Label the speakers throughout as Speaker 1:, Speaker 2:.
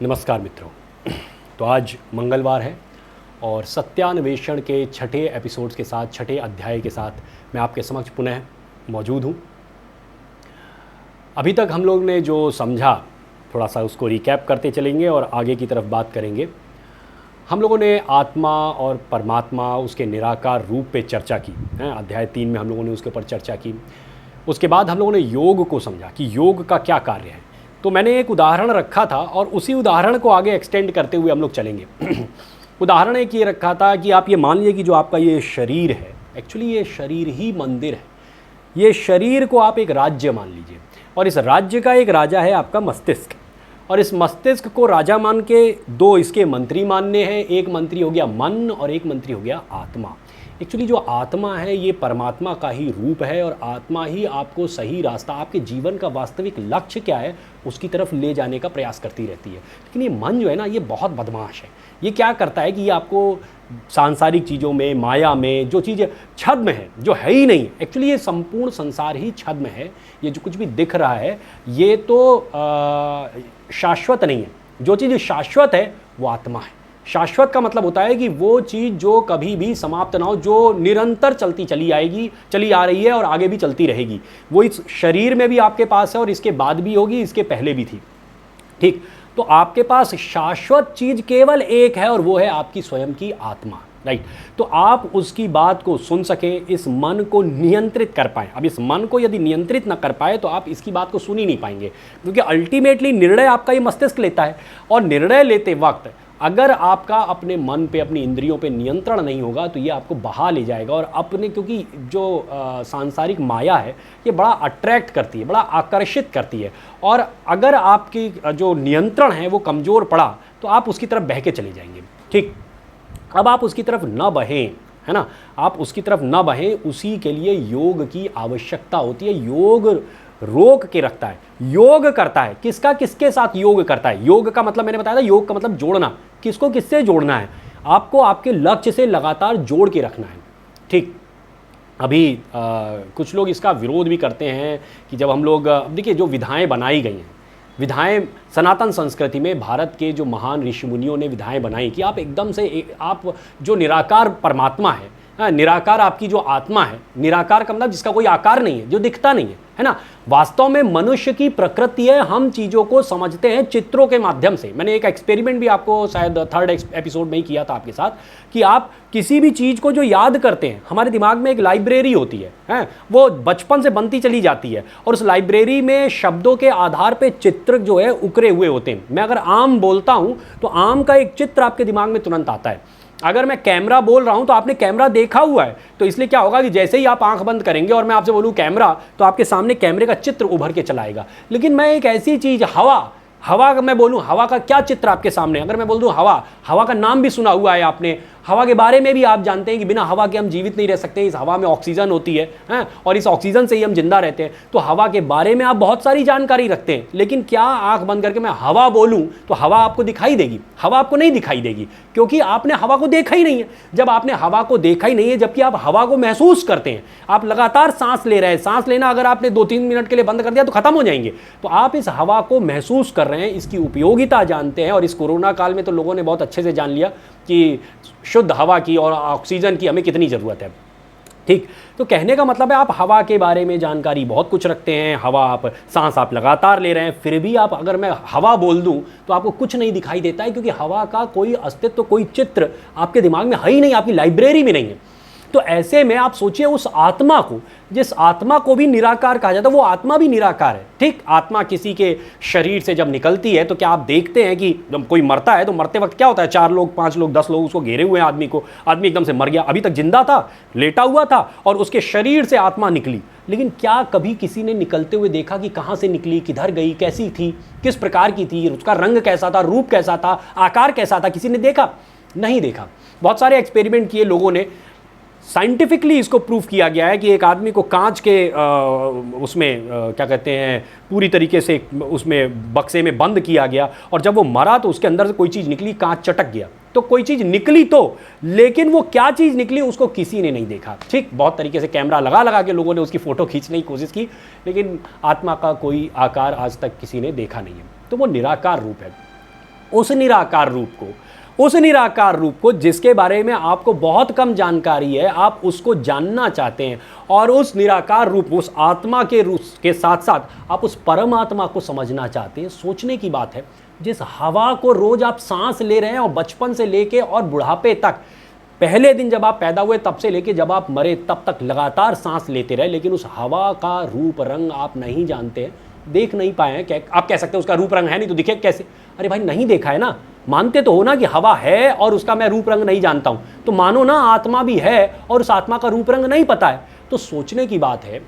Speaker 1: नमस्कार मित्रों। तो आज मंगलवार है और सत्यान्वेषण के छठे एपिसोड्स के साथ, छठे अध्याय के साथ मैं आपके समक्ष पुनः मौजूद हूँ। अभी तक हम लोग ने जो समझा थोड़ा सा उसको रिकैप करते चलेंगे और आगे की तरफ बात करेंगे। हम लोगों ने आत्मा और परमात्मा, उसके निराकार रूप पे चर्चा की है। अध्याय 3 में हम लोगों ने उसके ऊपर चर्चा की। उसके बाद हम लोगों ने योग को समझा कि योग का क्या कार्य है। तो मैंने एक उदाहरण रखा था और उसी उदाहरण को आगे एक्सटेंड करते हुए हम लोग चलेंगे। उदाहरण एक ये रखा था कि आप ये मान लीजिए कि जो आपका ये शरीर है, एक्चुअली ये शरीर ही मंदिर है। ये शरीर को आप एक राज्य मान लीजिए और इस राज्य का एक राजा है आपका मस्तिष्क। और इस मस्तिष्क को राजा मान के दो इसके मंत्री मानने हैं। एक मंत्री हो गया मन और एक मंत्री हो गया आत्मा। एक्चुअली जो आत्मा है ये परमात्मा का ही रूप है और आत्मा ही आपको सही रास्ता, आपके जीवन का वास्तविक लक्ष्य क्या है उसकी तरफ ले जाने का प्रयास करती रहती है। लेकिन ये मन जो है ना, ये बहुत बदमाश है। ये क्या करता है कि ये आपको सांसारिक चीज़ों में, माया में, जो चीज़ें छद्म है, जो है ही नहीं, एक्चुअली ये संपूर्ण संसार ही छद्म है। ये जो कुछ भी दिख रहा है ये तो शाश्वत नहीं है। जो चीज़ शाश्वत है वो आत्मा है। शाश्वत का मतलब होता है कि वो चीज़ जो कभी भी समाप्त ना हो, जो निरंतर चली आ रही है और आगे भी चलती रहेगी। वो इस शरीर में भी आपके पास है और इसके बाद भी होगी, इसके पहले भी थी। ठीक, तो आपके पास शाश्वत चीज़ केवल एक है और वो है आपकी स्वयं की आत्मा। राइट, तो आप उसकी बात को सुन सके, इस मन को नियंत्रित कर पाएँ। अब इस मन को यदि नियंत्रित ना कर पाए तो आप इसकी बात को सुन ही नहीं पाएंगे, क्योंकि अल्टीमेटली निर्णय आपका ये मस्तिष्क लेता है। और निर्णय लेते वक्त अगर आपका अपने मन पे, अपनी इंद्रियों पे नियंत्रण नहीं होगा तो ये आपको बहा ले जाएगा और अपने, क्योंकि जो सांसारिक माया है ये बड़ा अट्रैक्ट करती है, बड़ा आकर्षित करती है। और अगर आपकी जो नियंत्रण है वो कमज़ोर पड़ा तो आप उसकी तरफ बह के चले जाएंगे। ठीक, अब आप उसकी तरफ न बहें, है ना, आप उसकी तरफ न बहें, उसी के लिए योग की आवश्यकता होती है। योग रोक के रखता है, योग करता है। किसका, किसके साथ योग करता है? योग का मतलब मैंने बताया था, योग का मतलब जोड़ना। किसको किससे जोड़ना है? आपको आपके लक्ष्य से लगातार जोड़ के रखना है। ठीक, अभी कुछ लोग इसका विरोध भी करते हैं कि जब हम लोग, अब देखिए जो विधाएं बनाई गई हैं, विधाएं सनातन संस्कृति में भारत के जो महान ऋषि मुनियों ने विधाएं बनाई कि आप एकदम से आप जो निराकार परमात्मा है, निराकार आपकी जो आत्मा है, निराकार का मतलब जिसका कोई आकार नहीं है, जो दिखता नहीं है ना, वास्तव में मनुष्य की प्रकृति है। हम चीज़ों को समझते हैं चित्रों के माध्यम से। मैंने एक एक्सपेरिमेंट भी आपको शायद 3rd एपिसोड में ही किया था आपके साथ कि आप किसी भी चीज़ को जो याद करते हैं, हमारे दिमाग में एक लाइब्रेरी होती है, वो बचपन से बनती चली जाती है और उस लाइब्रेरी में शब्दों के आधार पर चित्र जो है उकरे हुए होते हैं। मैं अगर आम बोलता हूँ तो आम का एक चित्र आपके दिमाग में तुरंत आता है। अगर मैं कैमरा बोल रहा हूं तो आपने कैमरा देखा हुआ है, तो इसलिए क्या होगा कि जैसे ही आप आंख बंद करेंगे और मैं आपसे बोलूं कैमरा, तो आपके सामने कैमरे का चित्र उभर के चला आएगा। लेकिन मैं एक ऐसी चीज, हवा का मैं बोलूं, हवा का क्या चित्र आपके सामने, अगर मैं बोल दूं हवा का नाम भी सुना हुआ है आपने, हवा के बारे में भी आप जानते हैं कि बिना हवा के हम जीवित नहीं रह सकते, इस हवा में ऑक्सीजन होती है और इस ऑक्सीजन से ही हम जिंदा रहते हैं। तो हवा के बारे में आप बहुत सारी जानकारी रखते हैं, लेकिन क्या आंख बंद करके मैं हवा बोलूं तो हवा आपको दिखाई देगी? हवा आपको नहीं दिखाई देगी, क्योंकि आपने हवा को देखा ही नहीं है। जब आपने हवा को देखा ही नहीं है, जबकि आप हवा को महसूस करते हैं, आप लगातार सांस ले रहे हैं, सांस लेना अगर आपने 2-3 मिनट के लिए बंद कर दिया तो खत्म हो जाएंगे। तो आप इस हवा को महसूस कर रहे हैं, इसकी उपयोगिता जानते हैं। और इस कोरोना काल में तो लोगों ने बहुत अच्छे से जान लिया कि शुद्ध हवा की और ऑक्सीजन की हमें कितनी ज़रूरत है। ठीक, तो कहने का मतलब है आप हवा के बारे में जानकारी बहुत कुछ रखते हैं। हवा, आप सांस आप लगातार ले रहे हैं, फिर भी आप, अगर मैं हवा बोल दूं तो आपको कुछ नहीं दिखाई देता है, क्योंकि हवा का कोई अस्तित्व, कोई चित्र आपके दिमाग में है ही नहीं, आपकी लाइब्रेरी में नहीं है। तो ऐसे में आप सोचिए उस आत्मा को, जिस आत्मा को भी निराकार कहा जाता है, वो आत्मा भी निराकार है। ठीक, आत्मा किसी के शरीर से जब निकलती है तो क्या आप देखते हैं कि जब कोई मरता है तो मरते वक्त क्या होता है? 4 लोग, 5 लोग, 10 लोग उसको घेरे हुए हैं आदमी को, आदमी एकदम से मर गया, अभी तक जिंदा था, लेटा हुआ था और उसके शरीर से आत्मा निकली। लेकिन क्या कभी किसी ने निकलते हुए देखा कि कहाँ से निकली, किधर गई, कैसी थी, किस प्रकार की थी, उसका रंग कैसा था, रूप कैसा था, आकार कैसा था? किसी ने देखा? नहीं देखा। बहुत सारे एक्सपेरिमेंट किए लोगों ने, साइंटिफिकली इसको प्रूफ किया गया है कि एक आदमी को कांच के उसमें क्या कहते हैं, पूरी तरीके से उसमें बक्से में बंद किया गया और जब वो मरा तो उसके अंदर से कोई चीज़ निकली, कांच चटक गया। तो कोई चीज़ निकली तो, लेकिन वो क्या चीज़ निकली उसको किसी ने नहीं देखा। ठीक, बहुत तरीके से कैमरा लगा लगा के लोगों ने उसकी फ़ोटो खींचने की कोशिश की, लेकिन आत्मा का कोई आकार आज तक किसी ने देखा नहीं है। तो वो निराकार रूप है। उस निराकार रूप को, उस निराकार रूप को जिसके बारे में आपको बहुत कम जानकारी है, आप उसको जानना चाहते हैं और उस निराकार रूप, उस आत्मा के रूप के साथ साथ आप उस परमात्मा को समझना चाहते हैं। सोचने की बात है, जिस हवा को रोज आप सांस ले रहे हैं और बचपन से लेके और बुढ़ापे तक, पहले दिन जब आप पैदा हुए तब से लेके जब आप मरे तब तक लगातार सांस लेते रहे, लेकिन उस हवा का रूप रंग आप नहीं जानते हैं, देख नहीं पाए हैं। आप कह सकते हैं उसका रूप रंग है नहीं तो दिखे कैसे? अरे भाई नहीं देखा है ना, मानते तो हो ना कि हवा है और उसका मैं रूप रंग नहीं जानता हूं, तो मानो ना आत्मा भी है और उस आत्मा का रूप रंग नहीं पता है। तो सोचने की बात है।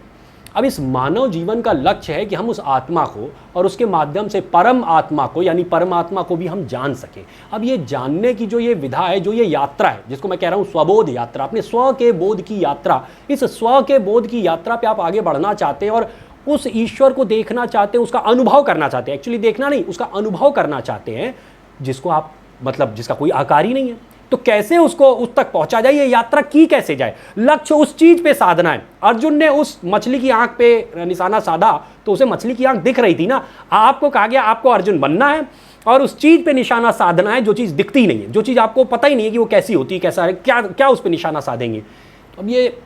Speaker 1: अब इस मानव जीवन का लक्ष्य है कि हम उस आत्मा को और उसके माध्यम से परम आत्मा को यानी परमात्मा को भी हम जान सकें। अब ये जानने की जो ये विधा है, जो ये यात्रा है, जिसको मैं कह रहा हूँ स्वबोध यात्रा, अपने स्व के बोध की यात्रा, इस स्व के बोध की यात्रा पे आप आगे बढ़ना चाहते हैं और उस ईश्वर को देखना चाहते हैं, उसका अनुभव करना चाहते हैं। एक्चुअली देखना नहीं, उसका अनुभव करना चाहते हैं, जिसको आप मतलब जिसका कोई आकार ही नहीं है। तो कैसे उसको उस तक पहुंचा जाए, ये यात्रा की कैसे जाए? लक्ष्य उस चीज पे साधना है। अर्जुन ने उस मछली की आंख पे निशाना साधा तो उसे मछली की आंख दिख रही थी ना। आपको कहा गया आपको अर्जुन बनना है और उस चीज पे निशाना साधना है जो चीज दिखती नहीं है, जो चीज आपको पता ही नहीं है कि वो कैसी होती है, कैसा है, क्या क्या उस पर निशाना साधेंगे। तो अब ये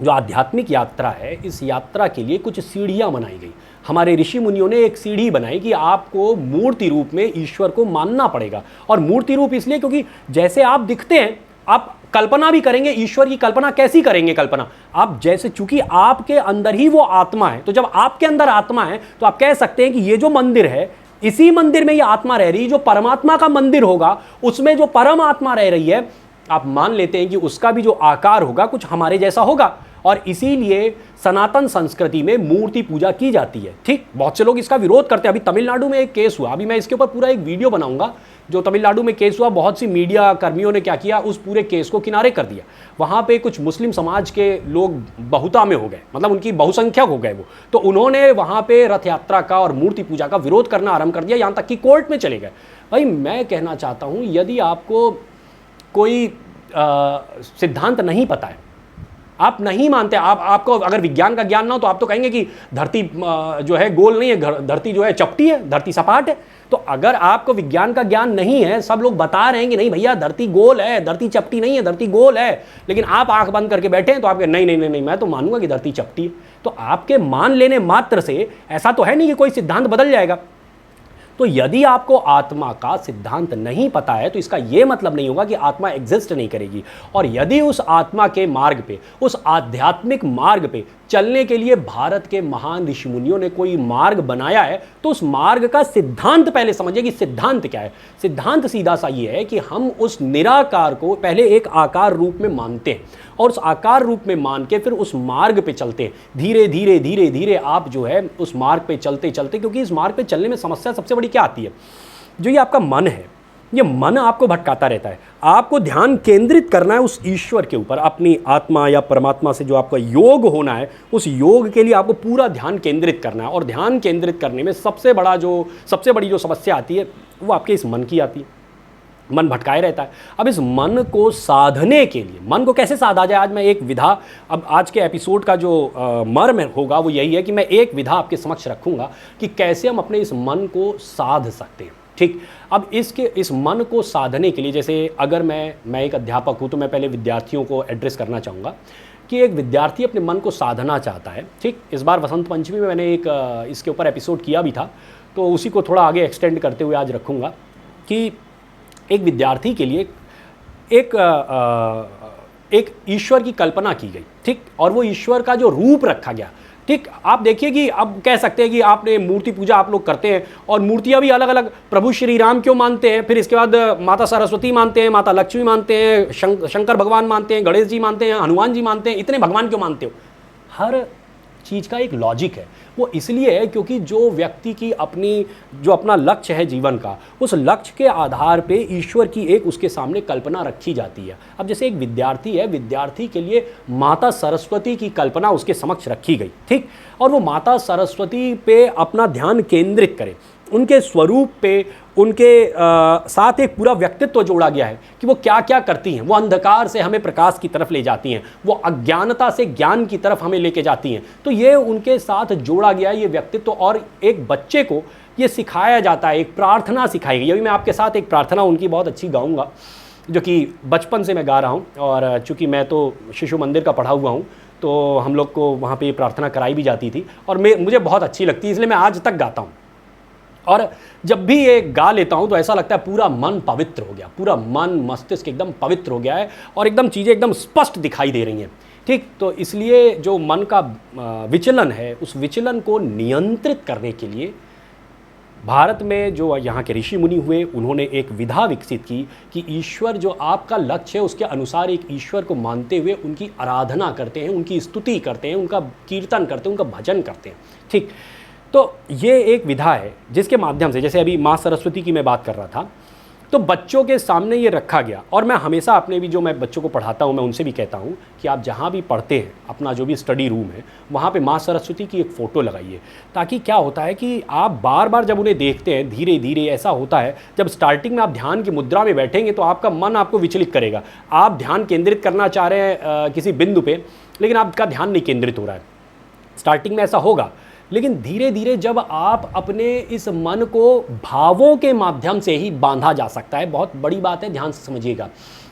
Speaker 1: जो आध्यात्मिक यात्रा है, इस यात्रा के लिए कुछ सीढ़ियां बनाई गई। हमारे ऋषि मुनियों ने एक सीढ़ी बनाई कि आपको मूर्ति रूप में ईश्वर को मानना पड़ेगा। और मूर्ति रूप इसलिए क्योंकि जैसे आप दिखते हैं, आप कल्पना भी करेंगे, ईश्वर की कल्पना कैसी करेंगे? कल्पना आप जैसे, चूंकि आपके अंदर ही वो आत्मा है, तो जब आपके अंदर आत्मा है तो आप कह सकते हैं कि ये जो मंदिर है, इसी मंदिर में ये आत्मा रह रही है। जो परमात्मा का मंदिर होगा उसमें जो परम आत्मा रह रही है, आप मान लेते हैं कि उसका भी जो आकार होगा कुछ हमारे जैसा होगा। और इसीलिए सनातन संस्कृति में मूर्ति पूजा की जाती है। ठीक, बहुत से लोग इसका विरोध करते हैं। अभी तमिलनाडु में एक केस हुआ, अभी मैं इसके ऊपर पूरा एक वीडियो बनाऊंगा। जो तमिलनाडु में केस हुआ, बहुत सी मीडिया कर्मियों ने क्या किया, उस पूरे केस को किनारे कर दिया। वहां पे कुछ मुस्लिम समाज के लोग बहुता में हो गए, मतलब उनकी बहुसंख्यक हो गए वो, तो उन्होंने वहां पे रथ यात्रा का और मूर्ति पूजा का विरोध करना आरंभ कर दिया, यहां तक कि कोर्ट में चले गए। भाई मैं कहना चाहता हूं, यदि आपको कोई सिद्धांत नहीं पता है, आप नहीं मानते, आपको अगर विज्ञान का ज्ञान ना हो तो आप तो कहेंगे कि धरती जो है गोल नहीं है, धरती जो है चपटी है, धरती सपाट है। तो अगर आपको विज्ञान का ज्ञान नहीं है, सब लोग बता रहे हैं कि नहीं भैया धरती गोल है, धरती चपटी नहीं है, धरती गोल है, लेकिन आप आंख बंद करके बैठे हैं, तो आप नहीं नहीं नहीं नहीं मैं तो मानूंगा कि धरती चपटी है। तो आपके मान लेने मात्र से ऐसा तो है नहीं कि कोई सिद्धांत बदल जाएगा। तो यदि आपको आत्मा का सिद्धांत नहीं पता है तो इसका यह मतलब नहीं होगा कि आत्मा एग्जिस्ट नहीं करेगी। और यदि उस आत्मा के मार्ग पे, उस आध्यात्मिक मार्ग पे चलने के लिए भारत के महान ऋषि मुनियों ने कोई मार्ग बनाया है, तो उस मार्ग का सिद्धांत पहले समझिए कि सिद्धांत क्या है। सिद्धांत सीधा सा ये है कि हम उस निराकार को पहले एक आकार रूप में मानते हैं और उस आकार रूप में मान के फिर उस मार्ग पे चलते हैं। धीरे धीरे धीरे धीरे आप जो है उस मार्ग पे चलते चलते, क्योंकि इस मार्ग पे चलने में समस्या सबसे बड़ी क्या आती है, जो ये आपका मन है, ये मन आपको भटकाता रहता है। आपको ध्यान केंद्रित करना है उस ईश्वर के ऊपर, अपनी आत्मा या परमात्मा से जो आपका योग होना है, उस योग के लिए आपको पूरा ध्यान केंद्रित करना है। और ध्यान केंद्रित करने में सबसे बड़ी जो समस्या आती है वो आपके इस मन की आती है। मन भटकाए रहता है। अब इस मन को साधने के लिए, मन को कैसे साधा जाए, आज मैं एक विधा, अब आज के एपिसोड का जो मर्म होगा वो यही है कि मैं एक विधा आपके समक्ष रखूंगा कि कैसे हम अपने इस मन को साध सकते हैं। ठीक, अब इस मन को साधने के लिए, जैसे अगर मैं एक अध्यापक हूँ तो मैं पहले विद्यार्थियों को एड्रेस करना चाहूँगा कि एक विद्यार्थी अपने मन को साधना चाहता है। ठीक, इस बार वसंत पंचमी में मैंने एक इसके ऊपर एपिसोड किया भी था, तो उसी को थोड़ा आगे एक्सटेंड करते हुए आज रखूँगा कि एक विद्यार्थी के लिए एक ईश्वर की कल्पना की गई। ठीक, और वो ईश्वर का जो रूप रखा गया। ठीक, आप देखिए कि अब कह सकते हैं कि आपने मूर्ति पूजा आप लोग करते हैं और मूर्तियां भी अलग अलग, प्रभु श्री राम क्यों मानते हैं, फिर इसके बाद माता सरस्वती मानते हैं, माता लक्ष्मी मानते हैं, शंकर भगवान मानते हैं, गणेश जी मानते हैं, हनुमान जी मानते हैं, इतने भगवान क्यों मानते हो? हर चीज़ का एक लॉजिक है। वो इसलिए है क्योंकि जो व्यक्ति की अपना लक्ष्य है जीवन का, उस लक्ष्य के आधार पे ईश्वर की एक उसके सामने कल्पना रखी जाती है। अब जैसे एक विद्यार्थी है, विद्यार्थी के लिए माता सरस्वती की कल्पना उसके समक्ष रखी गई। ठीक, और वो माता सरस्वती पे अपना ध्यान केंद्रित करे, उनके स्वरूप पे, उनके साथ एक पूरा व्यक्तित्व जोड़ा गया है कि वो क्या क्या करती हैं। वो अंधकार से हमें प्रकाश की तरफ ले जाती हैं, वो अज्ञानता से ज्ञान की तरफ हमें लेके जाती हैं। तो ये उनके साथ जोड़ा गया ये व्यक्तित्व। और एक बच्चे को ये सिखाया जाता है, एक प्रार्थना सिखाई गई। अभी मैं आपके साथ एक प्रार्थना उनकी बहुत अच्छी गाऊंगा, जो कि बचपन से मैं गा रहा हूँ, और चूँकि मैं तो शिशु मंदिर का पढ़ा हुआ हूँ तो हम लोग को वहाँ पे ये प्रार्थना कराई भी जाती थी, और मुझे बहुत अच्छी लगती है, इसलिए मैं आज तक गाता हूँ। और जब भी ये गा लेता हूँ तो ऐसा लगता है पूरा मन पवित्र हो गया, पूरा मन मस्तिष्क एकदम पवित्र हो गया है, और एकदम चीज़ें एकदम स्पष्ट दिखाई दे रही हैं। ठीक, तो इसलिए जो मन का विचलन है, उस विचलन को नियंत्रित करने के लिए भारत में जो यहाँ के ऋषि मुनि हुए, उन्होंने एक विधा विकसित की कि ईश्वर जो आपका लक्ष्य है उसके अनुसार एक ईश्वर को मानते हुए उनकी आराधना करते हैं, उनकी स्तुति करते हैं, उनका कीर्तन करते हैं, उनका भजन करते हैं। ठीक, तो ये एक विधा है जिसके माध्यम से, जैसे अभी माँ सरस्वती की मैं बात कर रहा था, तो बच्चों के सामने ये रखा गया। और मैं हमेशा अपने भी जो मैं बच्चों को पढ़ाता हूँ, मैं उनसे भी कहता हूँ कि आप जहाँ भी पढ़ते हैं, अपना जो भी स्टडी रूम है, वहाँ पे माँ सरस्वती की एक फ़ोटो लगाइए, ताकि क्या होता है कि आप बार बार जब उन्हें देखते हैं, धीरे धीरे ऐसा होता है, जब स्टार्टिंग में आप ध्यान की मुद्रा में बैठेंगे तो आपका मन आपको विचलित करेगा। आप ध्यान केंद्रित करना चाह रहे हैं किसी बिंदु पर, लेकिन आपका ध्यान नहीं केंद्रित हो रहा है। स्टार्टिंग में ऐसा होगा, लेकिन धीरे धीरे जब आप अपने इस मन को भावों के माध्यम से ही बांधा जा सकता है। बहुत बड़ी बात है, ध्यान से समझिएगा।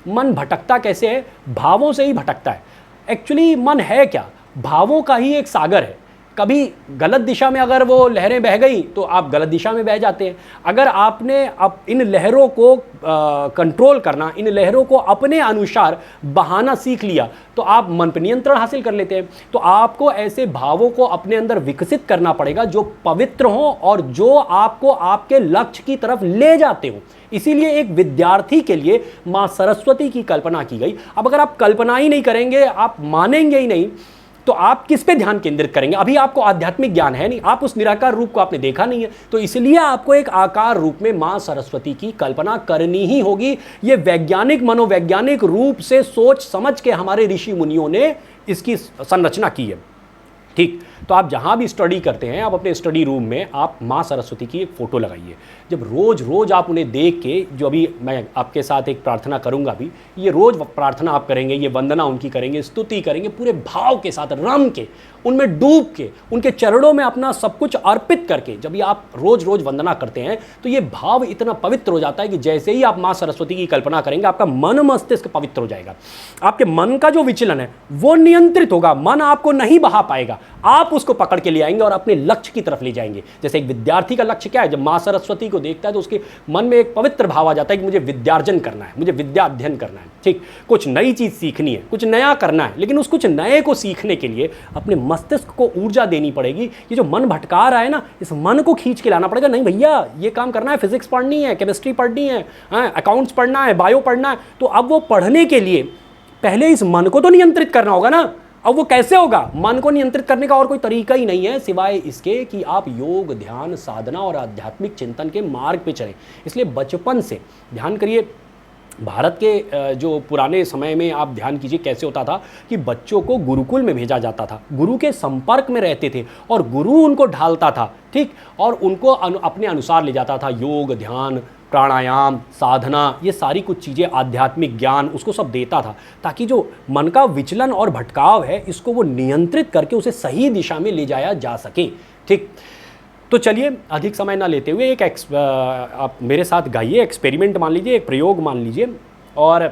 Speaker 1: मन भटकता कैसे है? भावों से ही भटकता है। एक्चुअली मन है क्या? भावों का ही एक सागर है। कभी गलत दिशा में अगर वो लहरें बह गई तो आप गलत दिशा में बह जाते हैं। अगर आपने अब इन लहरों को कंट्रोल करना, इन लहरों को अपने अनुसार बहाना सीख लिया, तो आप मन पर नियंत्रण हासिल कर लेते हैं। तो आपको ऐसे भावों को अपने अंदर विकसित करना पड़ेगा जो पवित्र हों और जो आपको आपके लक्ष्य की तरफ ले जाते हों। इसीलिए एक विद्यार्थी के लिए माँ सरस्वती की कल्पना की गई। अब अगर आप कल्पना ही नहीं करेंगे, आप मानेंगे ही नहीं, तो आप किस पे ध्यान केंद्रित करेंगे? अभी आपको आध्यात्मिक ज्ञान है नहीं, आप उस निराकार रूप को आपने देखा नहीं है, तो इसलिए आपको एक आकार रूप में मां सरस्वती की कल्पना करनी ही होगी। ये वैज्ञानिक मनोवैज्ञानिक रूप से सोच समझ के हमारे ऋषि मुनियों ने इसकी संरचना की है। ठीक, तो आप जहाँ भी स्टडी करते हैं, आप अपने स्टडी रूम में आप माँ सरस्वती की एक फ़ोटो लगाइए। जब रोज़ रोज़ आप उन्हें देख के, जो अभी मैं आपके साथ एक प्रार्थना करूँगा, अभी ये रोज़ प्रार्थना आप करेंगे, ये वंदना उनकी करेंगे, स्तुति करेंगे, पूरे भाव के साथ रम के, उनमें डूब के, उनके चरणों में अपना सब कुछ अर्पित करके जब ये आप रोज़ रोज़ वंदना करते हैं, तो ये भाव इतना पवित्र हो जाता है कि जैसे ही आप माँ सरस्वती की कल्पना करेंगे, आपका मन मस्तिष्क पवित्र हो जाएगा। आपके मन का जो विचलन है वो नियंत्रित होगा। मन आपको नहीं बहा पाएगा, आप उसको पकड़ के ले आएंगे और अपने लक्ष्य की तरफ ले जाएंगे। जैसे एक विद्यार्थी का लक्ष्य क्या है? जब माँ सरस्वती को देखता है तो उसके मन में एक पवित्र भाव आ जाता है कि मुझे विद्यार्जन करना है, मुझे विद्या अध्ययन करना है। ठीक, कुछ नई चीज़ सीखनी है, कुछ नया करना है, लेकिन उस कुछ नए को सीखने के लिए अपने मस्तिष्क को ऊर्जा देनी पड़ेगी। ये जो मन भटका रहा है ना, इस मन को खींच के लाना पड़ेगा। नहीं भैया, ये काम करना है, फिजिक्स पढ़नी है, केमिस्ट्री पढ़नी है, अकाउंट्स पढ़ना है, बायो पढ़ना है, तो अब वो पढ़ने के लिए पहले इस मन को तो नियंत्रित करना होगा ना। अब वो कैसे होगा? मन को नियंत्रित करने का और कोई तरीका ही नहीं है सिवाय इसके कि आप योग, ध्यान, साधना और आध्यात्मिक चिंतन के मार्ग पे चलें। इसलिए बचपन से ध्यान करिए। भारत के जो पुराने समय में आप ध्यान कीजिए कैसे होता था कि बच्चों को गुरुकुल में भेजा जाता था, गुरु के संपर्क में रहते थे और गुरु उनको ढालता था। ठीक, और उनको अपने अनुसार ले जाता था। योग, ध्यान, प्राणायाम, साधना, ये सारी कुछ चीज़ें, आध्यात्मिक ज्ञान, उसको सब देता था, ताकि जो मन का विचलन और भटकाव है इसको वो नियंत्रित करके उसे सही दिशा में ले जाया जा सके। ठीक, तो चलिए अधिक समय ना लेते हुए एक आप मेरे साथ गाइए, एक्सपेरिमेंट मान लीजिए, एक प्रयोग मान लीजिए और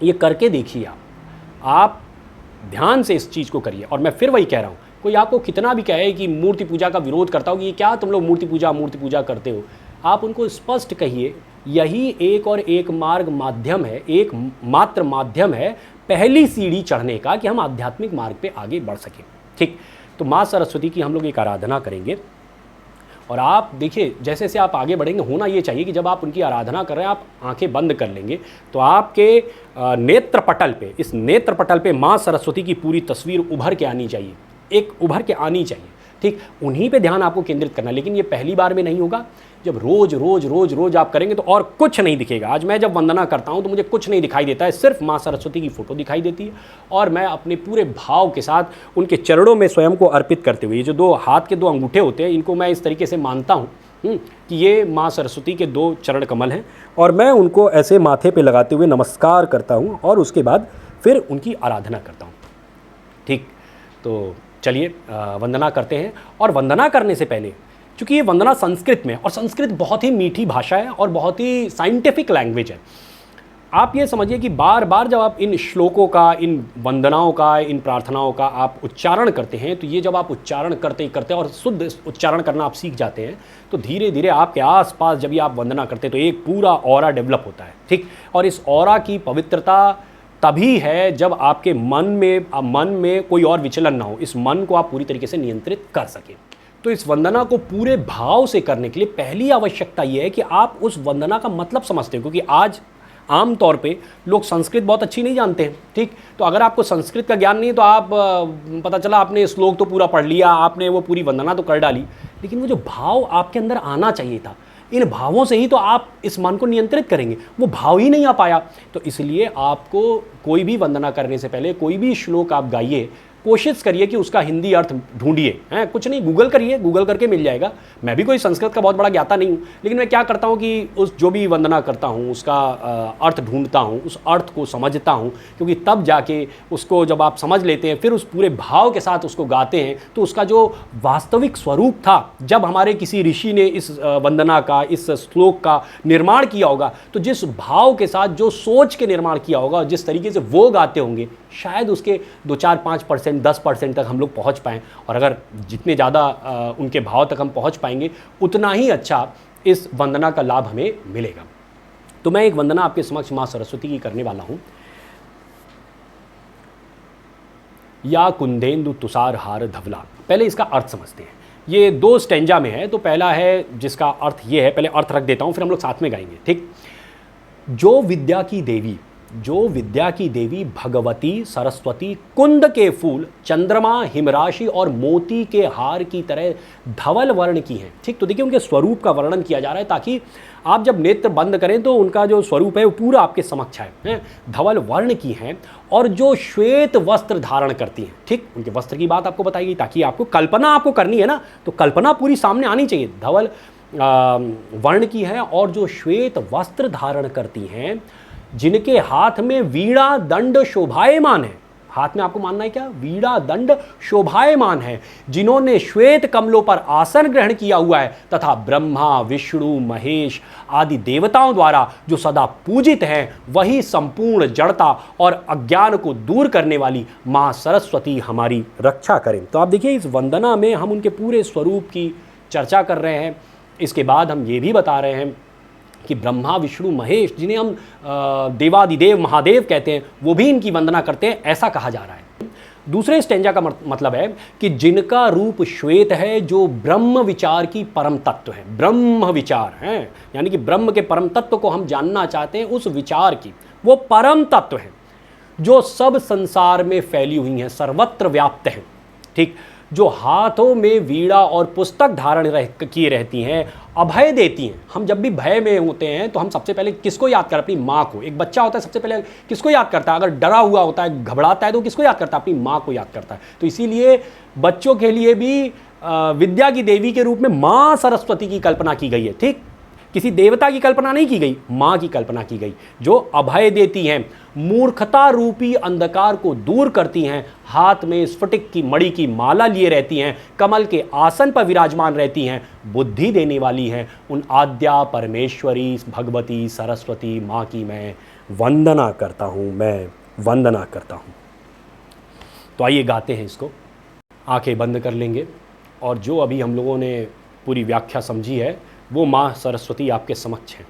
Speaker 1: ये करके देखिए। आप ध्यान से इस चीज़ को करिए। और मैं फिर वही कह रहा हूँ, कोई आपको कितना भी कहे कि मूर्ति पूजा का विरोध करता हो कि ये क्या तुम लोग मूर्ति पूजा करते हो, आप उनको स्पष्ट कहिए यही एक और एक मार्ग माध्यम है, एक मात्र माध्यम है पहली सीढ़ी चढ़ने का, कि हम आध्यात्मिक मार्ग पे आगे बढ़ सकें। ठीक, तो माँ सरस्वती की हम लोग एक आराधना करेंगे और आप देखिए जैसे जैसे आप आगे बढ़ेंगे, होना ये चाहिए कि जब आप उनकी आराधना कर रहे हैं, आप आंखें बंद कर लेंगे तो आपके नेत्र पटल पे, इस नेत्र पटल पे माँ सरस्वती की पूरी तस्वीर उभर के आनी चाहिए, एक उभर के आनी चाहिए। ठीक, उन्हीं पे ध्यान आपको केंद्रित करना है। लेकिन ये पहली बार में नहीं होगा, जब रोज रोज रोज रोज आप करेंगे तो और कुछ नहीं दिखेगा। आज मैं जब वंदना करता हूँ तो मुझे कुछ नहीं दिखाई देता है, सिर्फ माँ सरस्वती की फ़ोटो दिखाई देती है और मैं अपने पूरे भाव के साथ उनके चरणों में स्वयं को अर्पित करते हुए, ये जो दो हाथ के दो अंगूठे होते हैं, इनको मैं इस तरीके से मानता हूँ कि ये माँ सरस्वती के दो चरण कमल हैं और मैं उनको ऐसे माथे पे लगाते हुए नमस्कार करता हूँ और उसके बाद फिर उनकी आराधना करता हूँ। ठीक, तो चलिए वंदना करते हैं। और वंदना करने से पहले चूँकि ये वंदना संस्कृत में, और संस्कृत बहुत ही मीठी भाषा है और बहुत ही साइंटिफिक लैंग्वेज है। आप ये समझिए कि बार बार जब आप इन श्लोकों का, इन वंदनाओं का, इन प्रार्थनाओं का आप उच्चारण करते हैं, तो ये जब आप उच्चारण करते करते और शुद्ध उच्चारण करना आप सीख जाते हैं, तो धीरे धीरे आपके आसपास जब भी आप वंदना करते हैं तो एक पूरा ऑरा डेवलप होता है, ठीक। और इस ऑरा की पवित्रता तभी है जब आपके मन में कोई और विचलन ना हो, इस मन को आप पूरी तरीके से नियंत्रित कर सकें। तो इस वंदना को पूरे भाव से करने के लिए पहली आवश्यकता यह है कि आप उस वंदना का मतलब समझते हैं, क्योंकि आज आम तौर पे लोग संस्कृत बहुत अच्छी नहीं जानते हैं, ठीक। तो अगर आपको संस्कृत का ज्ञान नहीं है तो आप पता चला आपने श्लोक तो पूरा पढ़ लिया, आपने वो पूरी वंदना तो कर डाली, लेकिन वो जो भाव आपके अंदर आना चाहिए था, इन भावों से ही तो आप इस मन को नियंत्रित करेंगे, वो भाव ही नहीं आ पाया। तो इसलिए आपको कोई भी वंदना करने से पहले कोई भी श्लोक आप गाइए, कोशिश करिए कि उसका हिंदी अर्थ ढूंढिए, हैं, कुछ नहीं, गूगल करिए, गूगल करके मिल जाएगा। मैं भी कोई संस्कृत का बहुत बड़ा ज्ञाता नहीं हूँ, लेकिन मैं क्या करता हूँ कि उस जो भी वंदना करता हूँ उसका अर्थ ढूंढता हूँ, उस अर्थ को समझता हूँ, क्योंकि तब जाके उसको जब आप समझ लेते हैं, फिर उस पूरे भाव के साथ उसको गाते हैं, तो उसका जो वास्तविक स्वरूप था, जब हमारे किसी ऋषि ने इस वंदना का, इस श्लोक का निर्माण किया होगा, तो जिस भाव के साथ, जो सोच के निर्माण किया होगा, जिस तरीके से वो गाते होंगे, शायद उसके 2-4-5% 10% तक हम लोग पहुंच पाएँ। और अगर जितने ज़्यादा उनके भाव तक हम पहुंच पाएंगे, उतना ही अच्छा इस वंदना का लाभ हमें मिलेगा। तो मैं एक वंदना आपके समक्ष माँ सरस्वती की करने वाला हूं। या कुंदेंदु तुषार हार धवला। पहले इसका अर्थ समझते हैं। ये 2 स्टेंजा में है, तो पहला है जिसका अर्थ ये है, पहले अर्थ रख देता हूं, फिर हम लोग साथ में गाएंगे, ठीक। जो विद्या की देवी भगवती सरस्वती कुंद के फूल, चंद्रमा, हिमराशि और मोती के हार की तरह धवल वर्ण की हैं, ठीक। तो देखिए उनके स्वरूप का वर्णन किया जा रहा है, ताकि आप जब नेत्र बंद करें तो उनका जो स्वरूप है वो पूरा आपके समक्ष है। धवल वर्ण की हैं और जो श्वेत वस्त्र धारण करती हैं, ठीक। उनके वस्त्र की बात आपको बताइए, ताकि आपको कल्पना आपको करनी है ना, तो कल्पना पूरी सामने आनी चाहिए। धवल वर्ण की है और जो श्वेत वस्त्र धारण करती हैं, जिनके हाथ में वीणा दंड शोभायमान है। हाथ में आपको मानना है क्या? वीणा दंड शोभायमान है, जिन्होंने श्वेत कमलों पर आसन ग्रहण किया हुआ है, तथा ब्रह्मा, विष्णु, महेश आदि देवताओं द्वारा जो सदा पूजित हैं, वही संपूर्ण जड़ता और अज्ञान को दूर करने वाली माँ सरस्वती हमारी रक्षा करें। तो आप देखिए इस वंदना में हम उनके पूरे स्वरूप की चर्चा कर रहे हैं। इसके बाद हम ये भी बता रहे हैं कि ब्रह्मा, विष्णु, महेश, जिन्हें हम देवादिदेव महादेव कहते हैं, वो भी इनकी वंदना करते हैं, ऐसा कहा जा रहा है। दूसरे स्टेंजा का मतलब है कि जिनका रूप श्वेत है, जो ब्रह्म विचार की परम तत्व है। ब्रह्म विचार है, यानी कि ब्रह्म के परम तत्व को हम जानना चाहते हैं, उस विचार की, वो परम तत्व है जो सब संसार में फैली हुई हैं, सर्वत्र व्याप्त है, ठीक। जो हाथों में वीणा और पुस्तक धारण किए रहती हैं, अभय देती हैं। हम जब भी भय में होते हैं तो हम सबसे पहले किसको याद करते हैं? अपनी माँ को। एक बच्चा होता है, सबसे पहले किसको याद करता है? अगर डरा हुआ होता है, घबराता है, तो किसको याद करता है? अपनी माँ को याद करता है। तो इसीलिए बच्चों के लिए भी विद्या की देवी के रूप में माँ सरस्वती की कल्पना की गई है, ठीक। किसी देवता की कल्पना नहीं की गई, माँ की कल्पना की गई, जो अभय देती हैं, मूर्खता रूपी अंधकार को दूर करती हैं, हाथ में स्फटिक की मणि की माला लिए रहती हैं, कमल के आसन पर विराजमान रहती हैं, बुद्धि देने वाली हैं। उन आद्या परमेश्वरी भगवती सरस्वती माँ की मैं वंदना करता हूँ, मैं वंदना करता हूँ। तो आइए गाते हैं इसको। आंखें बंद कर लेंगे और जो अभी हम लोगों ने पूरी व्याख्या समझी है, वो माँ सरस्वती आपके समक्ष है।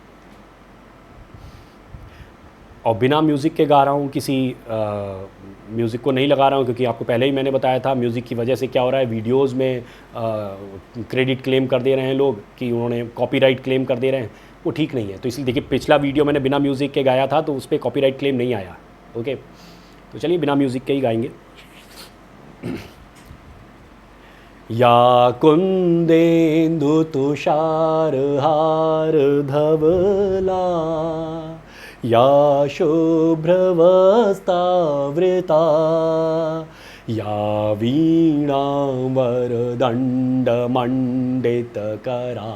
Speaker 1: और बिना म्यूज़िक के गा रहा हूँ, किसी म्यूज़िक को नहीं लगा रहा हूँ, क्योंकि आपको पहले ही मैंने बताया था म्यूज़िक की वजह से क्या हो रहा है, वीडियोज़ में क्रेडिट क्लेम कर दे रहे हैं लोग कि उन्होंने कॉपीराइट क्लेम कर दे रहे हैं, वो ठीक नहीं है। तो इसलिए देखिए, पिछला वीडियो मैंने बिना म्यूज़िक के गाया था, तो उस पर कॉपीराइट क्लेम नहीं आया। ओके, तो चलिए बिना म्यूज़िक के ही गाएंगे। या कुंदेन्दु तुषार हार धवला, या शुभ्रवस्तावृता, या वीणावरदण्डमण्डितकरा,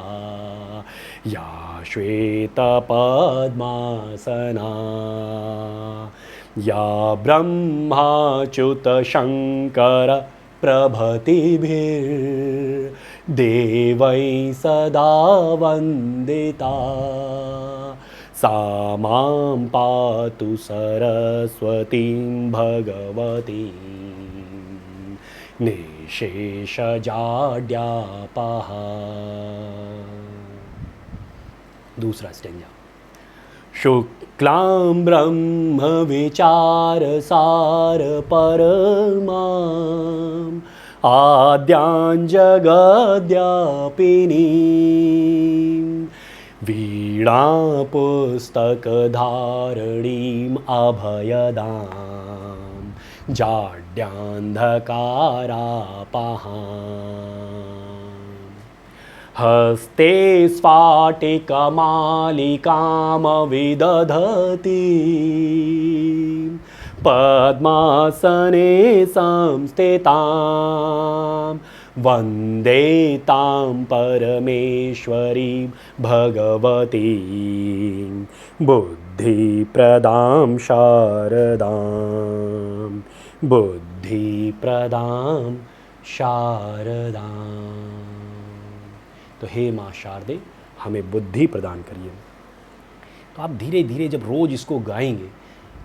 Speaker 1: या श्वेतपद्मासना, या ब्रह्माच्युतशङ्कर प्रभृतिभिर् देवै सदा वन्दिता सा मां पातु सरस्वतीं भगवतीं निःशेषजाड्यापः। दूसरा स्टेंजा। शुक्लां ब्रह्म विचारसार परमां आद्यां जगद्व्यापिनीं वीणापुस्तकधारिणीम् अभयदां जाड्यान्धकारापहां हस्ते स्फाटिकमालिकामविदधती पद्मासने संस्थितां वन्दे तां परमेश्वरीं भगवतीं बुद्धिप्रदां शारदां बुद्धिप्रदां शारदां। तो हे माँ शारदे, हमें बुद्धि प्रदान करिए। तो आप धीरे धीरे जब रोज़ इसको गाएंगे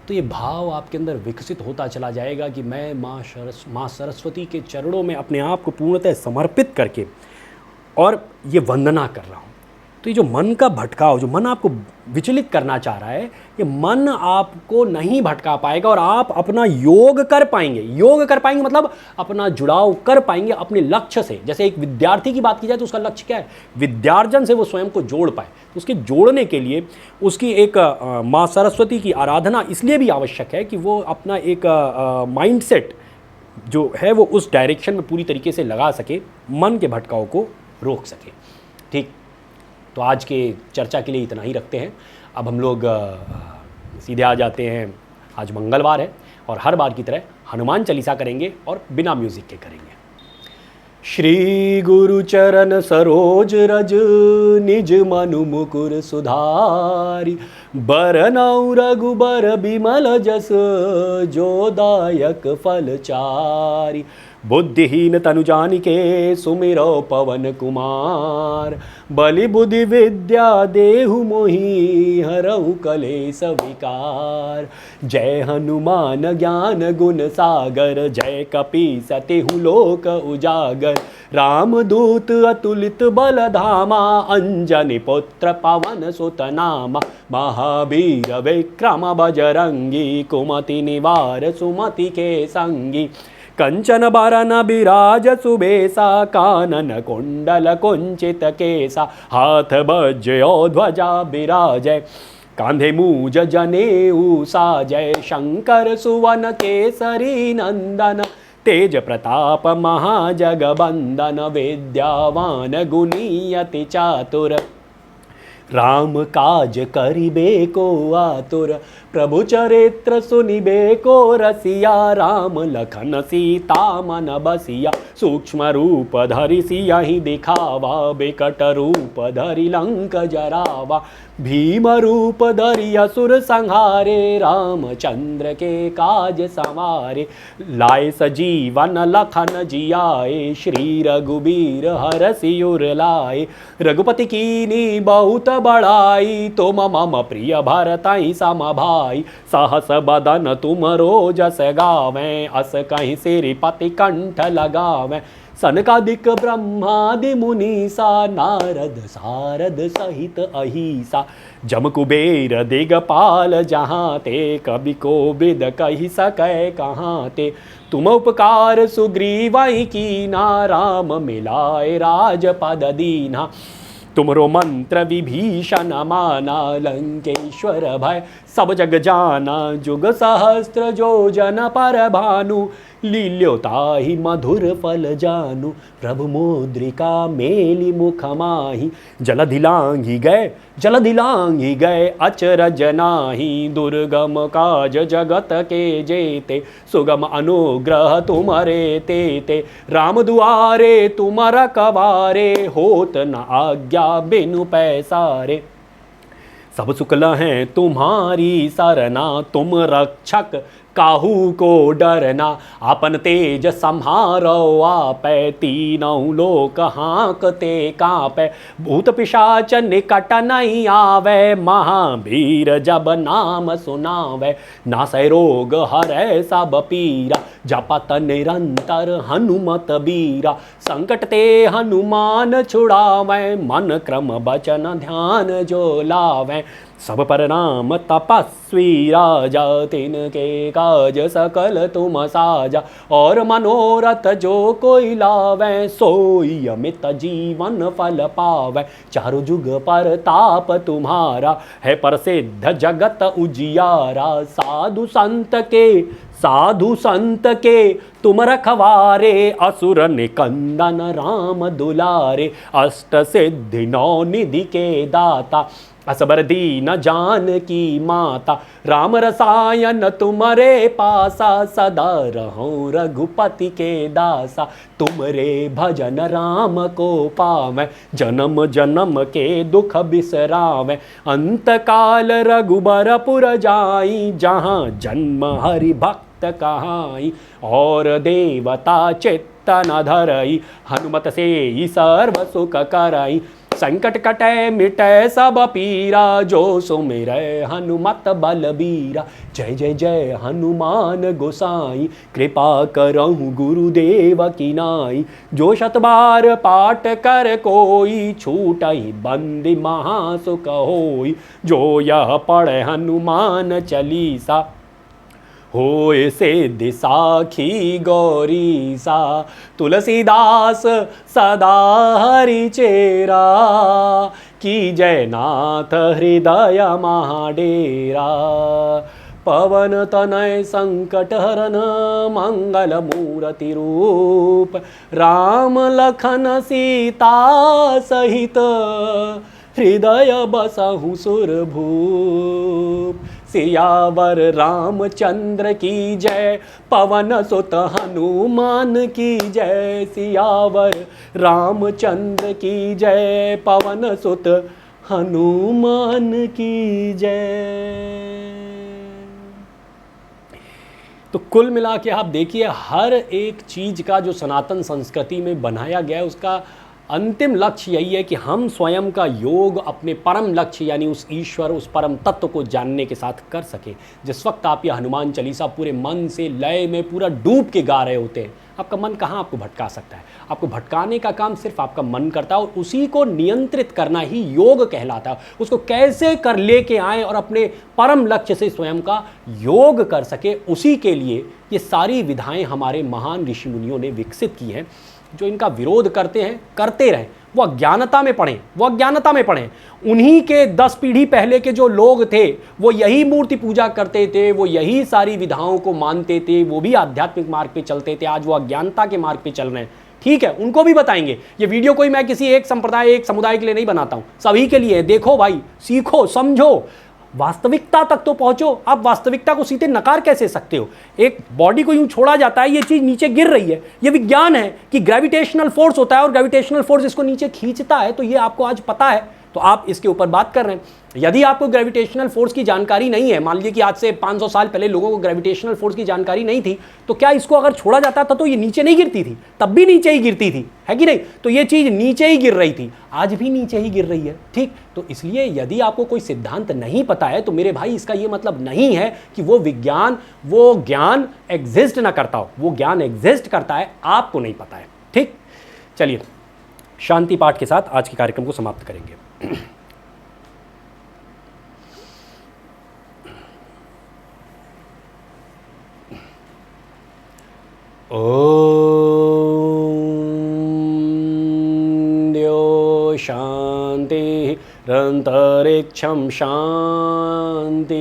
Speaker 1: तो ये भाव आपके अंदर विकसित होता चला जाएगा कि मैं माँ सरस्वती के चरणों में अपने आप को पूर्णतः समर्पित करके और ये वंदना कर रहा हूँ। तो ये जो मन का भटकाव, जो मन आपको विचलित करना चाह रहा है, ये मन आपको नहीं भटका पाएगा और आप अपना योग कर पाएंगे। योग कर पाएंगे मतलब अपना जुड़ाव कर पाएंगे अपने लक्ष्य से। जैसे एक विद्यार्थी की बात की जाए तो उसका लक्ष्य क्या है? विद्यार्जन से वो स्वयं को जोड़ पाए। तो उसके जोड़ने के लिए उसकी एक माँ सरस्वती की आराधना इसलिए भी आवश्यक है कि वो अपना एक माइंडसेट जो है वो उस डायरेक्शन में पूरी तरीके से लगा सके, मन के भटकाव को रोक सके। ठीक, तो आज के चर्चा के लिए इतना ही रखते हैं। अब हम लोग सीधे आ जाते हैं, आज मंगलवार है और हर बार की तरह हनुमान चालीसा करेंगे और बिना म्यूज़िक के करेंगे। श्री गुरु चरण सरोज रज निज मनु मुकुर सुधारि बरनउँ रघुबर बिमल जस जो दायक फल चारि बुद्धिहीन तनु जानिके सुमिरो पवन कुमार बलि बुद्धि विद्या देहु मोहि हरहु कलेस विकार। जय हनुमान ज्ञान गुण सागर जय कपीस तिहु लोक उजागर रामदूत अतुलित बल धामा अंजनी पुत्र पवन सुत नामा महावीर विक्रम बजरंगी कुमति निवार सुमति के संगी कंचन बरन बिराज सुबेसा कानन कुंडल कुंचित केसा हाथ वज्रो ध्वजा बिराजय कांधे मूज जनेऊ साजय शंकर सुवन केसरी नंदन तेज प्रताप महाजगबंदन विद्यावान गुणीयति चातुर राम काज करिबे को आतुर प्रभु चरित्र सुनिबे को रसिया राम लखन सीता मन बसिया सूक्ष्म रूप धरि सियहि दिखावा बिकट रूप धरि लंक जरावा भीम रूप धरि असुर संहारे रामचंद्र के काज संवारे लाए सजीवन लखन जियाए श्री रघुबीर हरषि उर लाए रघुपति कीनी बहुत बड़ाई तुम मम प्रिय भरतहि सम भाई सहस बदन तुम रोजस गावें अस कहीं सिरपति कंठ लगावें सनकादिक ब्रह्मादि मुनीसा नारद सारद सहित अहिसा जम कुबेर दिगपाल जहाँ ते कवि कोविद कहि सकै कहाँ ते तुम उपकार सुग्रीवहि कीना राम मिलाए राजपद दीना तुमरो मंत्र विभीषण माना लंकेश्वर भय सब जग जाना जुग सहस्त्र जो जन पर भानु लील्योताहि मधुर फल जानु प्रभु मुद्रिका मेलि मुख माहि जलधि लांघि गए अचरज नाही दुर्गम काज जगत के जेते सुगम अनुग्रह तुमरे तेते राम दुआरे तुम रखवारे होत न आज्ञा बिनु पैसारे सब सुकल हैं तुम्हारी सरना तुम रक्षक काहू को डरना, आपन तेज संहारो आपै, तीनों लोक हाँकते कांपै, भूत पिशाच निकट नहीं आवे, महावीर जब नाम सुनावे, नासै रोग हरै सब पीरा, जपत निरंतर हनुमत बीरा, संकट ते हनुमान छुड़ावे, मन क्रम बचन ध्यान जो लावे, सब पर नाम तपस्वी राजा, तिनके काज सकल तुम साजा, और मनोरथ जो कोई लावे, सोई अमित जीवन फल पावे, चारु जुग पर ताप तुम्हारा, है प्रसिद्ध जगत उजियारा, साधु संत के तुम रखवारे, असुर निकंदन राम दुलारे, अष्ट सिद्धि नौ निधि के दाता, असबर दीन जान की माता, राम रसायन तुम्हारे पासा, सदा रहो रघुपति के दासा, तुमरे भजन राम को पावे, जन्म जन्म के दुख बिसरावे, अंत काल रघुबरपुर जाई, जहाँ जन्म हरि भक्त कहाई, और देवता चित्त न धरई, हनुमत से ही सर्व सुख करई, संकट कटै मिटै सब पीरा, जो सुमिरै हनुमत बलबीरा, जय जय जय हनुमान गोसाई, कृपा करहु गुरुदेव की नाई, जो शत बार पाठ कर कोई, छूटहि बंदी महासुख होई, जो यह पढ़े हनुमान चालीसा, होए सिद्धि साखी गौरी सा, तुलसीदास सदा हरि चेरा, की जय नाथ हृदय महाडेरा, पवन तनय संकट हरन मंगल मूर्ति रूप, राम लखन सीता सहित, हृदय बसहु सुरभूप, सियावर रामचंद्र की जय, पवन सुत हनुमान की जय, सियावर रामचंद्र की जय, पवन सुत हनुमान की जय। तो कुल मिला के आप देखिए, हर एक चीज़ का जो सनातन संस्कृति में बनाया गया है, उसका अंतिम लक्ष्य यही है कि हम स्वयं का योग अपने परम लक्ष्य यानी उस ईश्वर, उस परम तत्व को जानने के साथ कर सके। जिस वक्त आप ये हनुमान चालीसा पूरे मन से लय में पूरा डूब के गा रहे होते हैं, आपका मन कहाँ आपको भटका सकता है? आपको भटकाने का काम सिर्फ आपका मन करता है, और उसी को नियंत्रित करना ही योग कहलाता है। उसको कैसे कर लेके आए और अपने परम लक्ष्य से स्वयं का योग कर सके, उसी के लिए ये सारी विधाएं हमारे महान ऋषि मुनियों ने विकसित की हैं। जो इनका विरोध करते हैं, करते रहें, वो अज्ञानता में पढ़ें, उन्हीं के 10 पीढ़ी पहले के जो लोग थे वो यही मूर्ति पूजा करते थे, वो यही सारी विधाओं को मानते थे, वो भी आध्यात्मिक मार्ग पे चलते थे। आज वो अज्ञानता के मार्ग पे चल रहे हैं, ठीक है, उनको भी बताएंगे। ये वीडियो कोई मैं किसी एक संप्रदाय, एक समुदाय के लिए नहीं बनाता हूँ, सभी के लिए। देखो भाई, सीखो, समझो, वास्तविकता तक तो पहुंचो। आप वास्तविकता को सीधे नकार कैसे सकते हो? एक बॉडी को यूं छोड़ा जाता है, ये चीज नीचे गिर रही है, ये विज्ञान है कि ग्रेविटेशनल फोर्स होता है और ग्रेविटेशनल फोर्स इसको नीचे खींचता है, तो ये आपको आज पता है, तो आप इसके ऊपर बात कर रहे हैं। यदि आपको ग्रेविटेशनल फोर्स की जानकारी नहीं है, मान लीजिए कि आज से 500 साल पहले लोगों को ग्रेविटेशनल फोर्स की जानकारी नहीं थी, तो क्या इसको अगर छोड़ा जाता था तो ये नीचे नहीं गिरती थी? तब भी नीचे ही गिरती थी, है कि नहीं? तो ये चीज नीचे ही गिर रही थी, आज भी नीचे ही गिर रही है, ठीक। तो इसलिए यदि आपको कोई सिद्धांत नहीं पता है तो मेरे भाई इसका ये मतलब नहीं है कि वो विज्ञान, वो ज्ञान एग्जिस्ट ना करता हो। वो ज्ञान एग्जिस्ट करता है, आपको नहीं पता है, ठीक। चलिए, शांति पाठ के साथ आज के कार्यक्रम को समाप्त करेंगे। ओम द्यो शांति रंतरिक्षम शांति,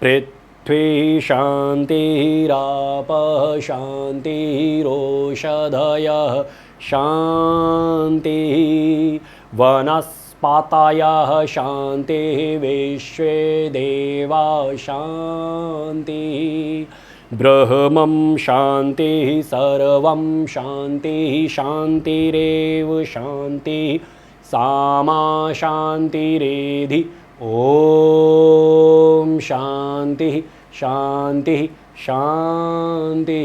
Speaker 1: पृथ्वी शांतिराप शांतिरोषधयः शांति, वनस्पतयः शांति, विश्वे देवा शांति, ब्रह्मं शांति, सर्वं शांति, शांतिरेव शांति, सामा शांतिरेधि। ओम शांति शांति शांति।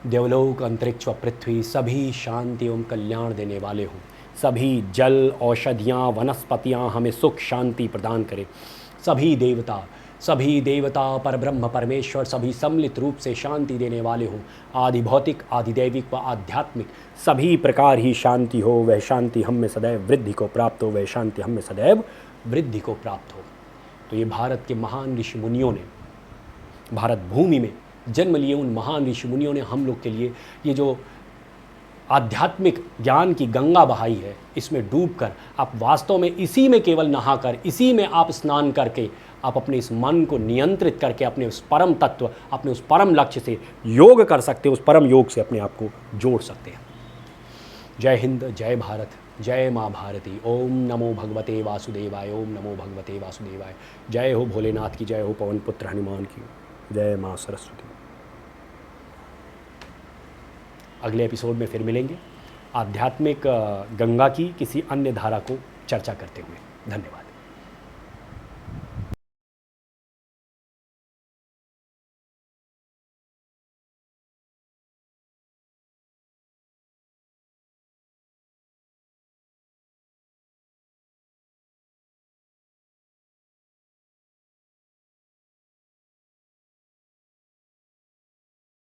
Speaker 1: देवलोक, अंतरिक्ष व पृथ्वी सभी शांति एवं कल्याण देने वाले हों। सभी जल, औषधियाँ, वनस्पतियाँ हमें सुख शांति प्रदान करें। सभी देवता परब्रह्म परमेश्वर सभी सम्मिलित रूप से शांति देने वाले हों। आदि भौतिक, आदि दैविक व आध्यात्मिक सभी प्रकार ही शांति हो। वह शांति हम में सदैव वृद्धि को प्राप्त हो। वह शांति हम में सदैव वृद्धि को प्राप्त हो। तो ये भारत के महान ऋषि मुनियों ने, भारत भूमि में जन्म लिए उन महान ऋषि मुनियों ने हम लोग के लिए ये जो आध्यात्मिक ज्ञान की गंगा बहाई है, इसमें डूबकर आप वास्तव में इसी में केवल नहाकर, इसी में आप स्नान करके आप अपने इस मन को नियंत्रित करके अपने उस परम तत्व, अपने उस परम लक्ष्य से योग कर सकते हो। उस परम योग से अपने आप को जोड़ सकते हैं। जय हिंद, जय भारत, जय माँ भारती। ओम नमो भगवते वासुदेवाय, ओम नमो भगवते वासुदेवाय। जय हो भोलेनाथ की, जय हो पवन पुत्र हनुमान की, जय माँ सरस्वती। अगले एपिसोड में फिर मिलेंगे आध्यात्मिक गंगा की किसी अन्य धारा को चर्चा करते हुए। धन्यवाद।